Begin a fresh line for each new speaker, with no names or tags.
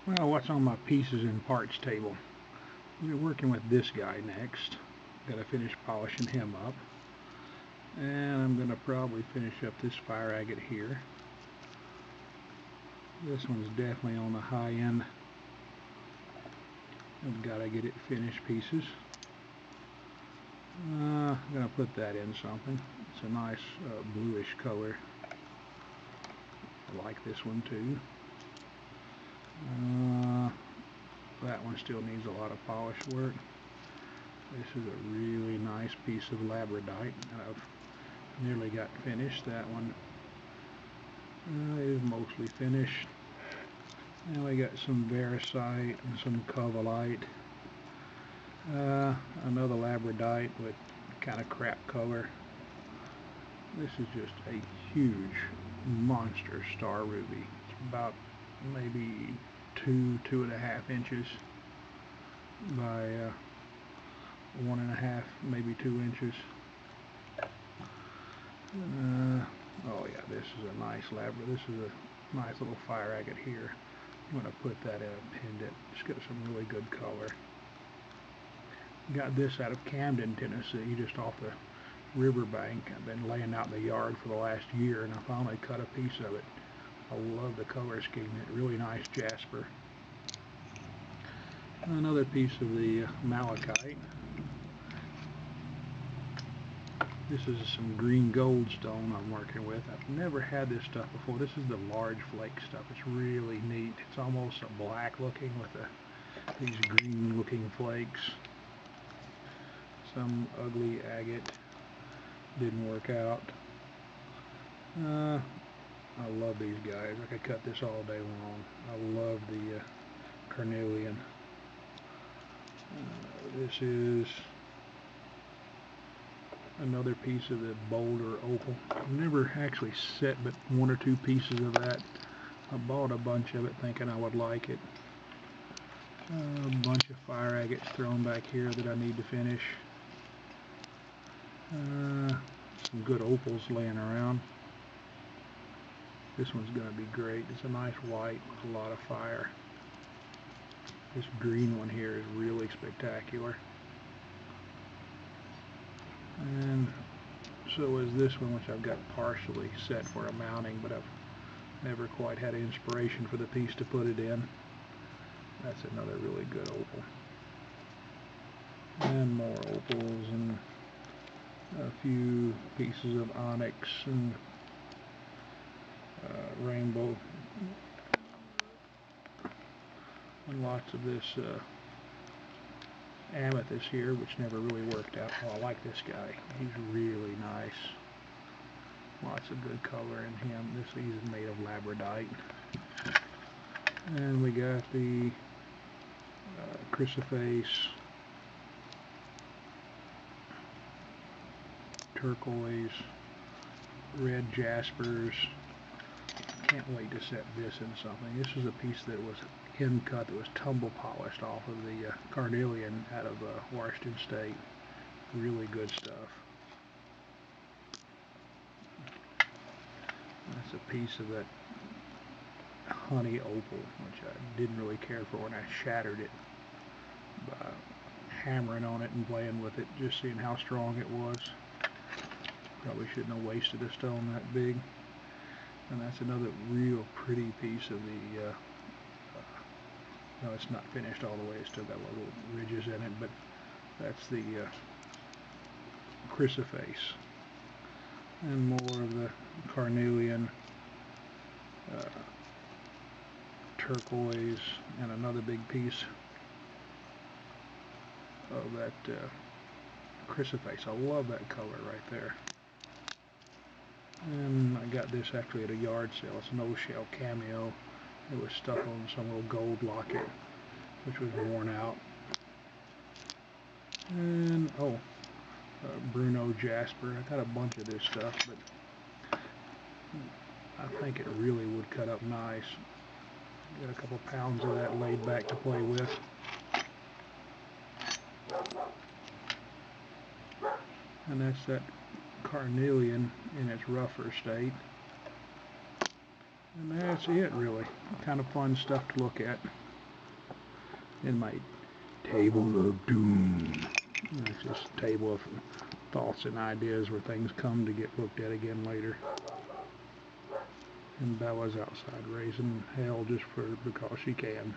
Well, what's on my pieces and parts table? We're working with this guy next. Got to finish polishing him up. And I'm going to probably finish up this fire agate here. This one's definitely on the high end. I've got to get it finished pieces. I'm going to put that in something. It's a nice bluish color. I like this one too. That one still needs a lot of polish work. This is a really nice piece of labradorite. I've nearly got finished. That one is mostly finished. And we got some varicite and some covalite. Another labradorite with kind of crap color. This is just a huge monster star ruby. It's about maybe 2.5 inches by 1.5, maybe 2 inches. Oh yeah, this is a nice labradorite. This is a nice little fire agate here. I'm going to put that in a pendant. It's got some really good color. Got this out of Camden, Tennessee, just off the riverbank. I've been laying out in the yard for the last year, and I finally cut a piece of it. I love the color scheme. It's really nice jasper. Another piece of the malachite. This is some green goldstone I'm working with. I've never had this stuff before. This is the large flake stuff. It's really neat. It's almost a black looking with these green looking flakes. Some ugly agate. Didn't work out. I love these guys. I could cut this all day long. I love the carnelian. This is another piece of the boulder opal. I've never actually set but 1 or 2 pieces of that. I bought a bunch of it thinking I would like it. A bunch of fire agates thrown back here that I need to finish. Some good opals laying around. This one's going to be great. It's a nice white with a lot of fire. This green one here is really spectacular. And so is this one, which I've got partially set for a mounting, but I've never quite had inspiration for the piece to put it in. That's another really good opal. And more opals and a few pieces of onyx and rainbow. And lots of this amethyst here, which never really worked out. Oh, I like this guy. He's really nice. Lots of good color in him. This is made of labradorite. And we got the chrysoprase, turquoise, red jaspers. Can't wait to set this in something. This is a piece that was end cut that was tumble polished off of the carnelian out of Washington State. Really good stuff. That's a piece of that honey opal, which I didn't really care for when I shattered it by hammering on it and playing with it, just seeing how strong it was. Probably shouldn't have wasted a stone that big. And that's another real pretty piece of the no, it's not finished all the way. It's still got little ridges in it, but that's the chrysoprase. And more of the carnelian, turquoise, and another big piece of that chrysoprase. I love that color right there. And I got this actually at a yard sale. It's an old shell cameo. It was stuck on some little gold locket, which was worn out. And Bruno Jasper. I got a bunch of this stuff, but I think it really would cut up nice. Got a couple pounds of that laid back to play with. And that's that carnelian in its rougher state. And that's it, really. Kind of fun stuff to look at. in my table of doom. It's just a table of thoughts and ideas where things come to get looked at again later. And Bella's outside raising hell just because she can.